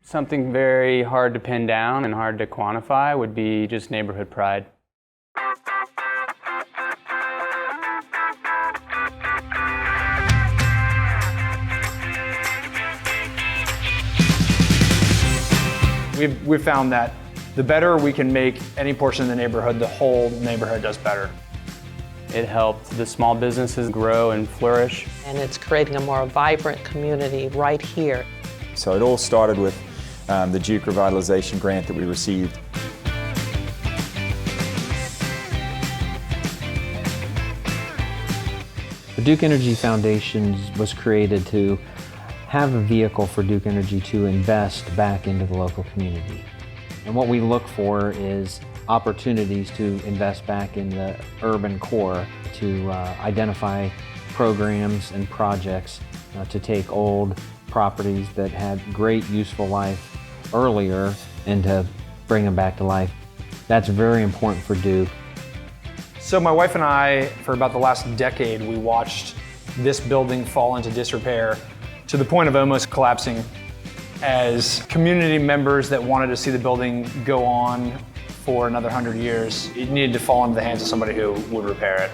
Something very hard to pin down and hard to quantify would be just neighborhood pride. We've found that the better we can make any portion of the neighborhood, the whole neighborhood does better. It helped the small businesses grow and flourish. And it's creating a more vibrant community right here. So it all started with the Duke Revitalization grant that we received. The Duke Energy Foundation was created to have a vehicle for Duke Energy to invest back into the local community. And what we look for is opportunities to invest back in the urban core, to identify programs and projects to take old properties that had great useful life earlier and to bring them back to life. That's very important for Duke. So my wife and I, for about the last decade, we watched this building fall into disrepair to the point of almost collapsing. As community members that wanted to see the building go on for another 100 years, it needed to fall into the hands of somebody who would repair it.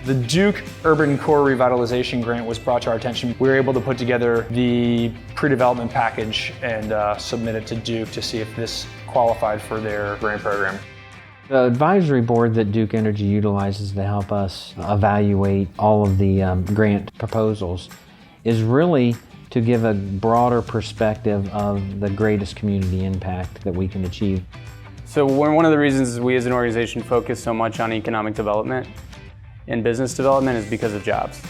The Duke Urban Core Revitalization Grant was brought to our attention. We were able to put together the pre-development package and submit it to Duke to see if this qualified for their grant program. The advisory board that Duke Energy utilizes to help us evaluate all of the grant proposals is really to give a broader perspective of the greatest community impact that we can achieve. So one of the reasons we as an organization focus so much on economic development and business development is because of jobs.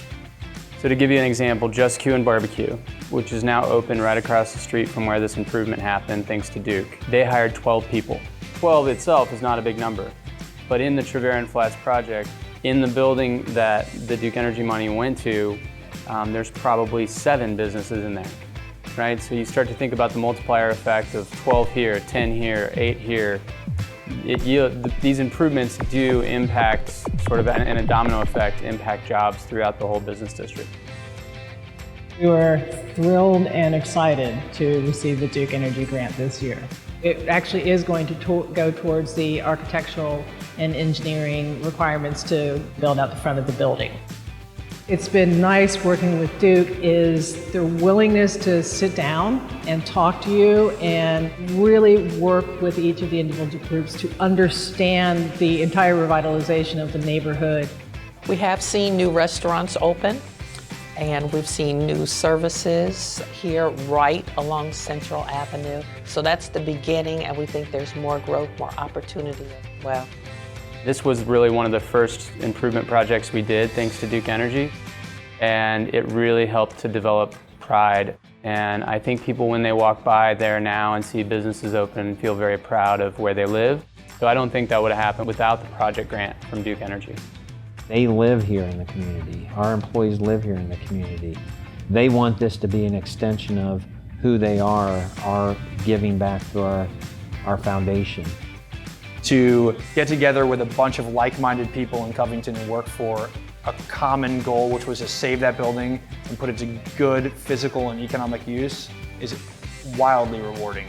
So to give you an example, Just Q and Barbecue, which is now open right across the street from where this improvement happened thanks to Duke, they hired 12 people. 12 itself is not a big number, but in the Treveran Flats project, in the building that the Duke Energy money went to, there's probably 7 businesses in there, right? So you start to think about the multiplier effect of 12 here, 10 here, 8 here. These improvements do impact, sort of in a domino effect, impact jobs throughout the whole business district. We were thrilled and excited to receive the Duke Energy grant this year. It actually is going to go towards the architectural and engineering requirements to build out the front of the building. It's been nice working with Duke is their willingness to sit down and talk to you and really work with each of the individual groups to understand the entire revitalization of the neighborhood. We have seen new restaurants open, and we've seen new services here right along Central Avenue. So that's the beginning, and we think there's more growth, more opportunity as well. This was really one of the first improvement projects we did thanks to Duke Energy, and it really helped to develop pride. And I think people, when they walk by there now and see businesses open, feel very proud of where they live. So I don't think that would have happened without the project grant from Duke Energy. They live here in the community. Our employees live here in the community. They want this to be an extension of who they are giving back to our foundation. To get together with a bunch of like-minded people in Covington and work for a common goal, which was to save that building and put it to good physical and economic use, is wildly rewarding.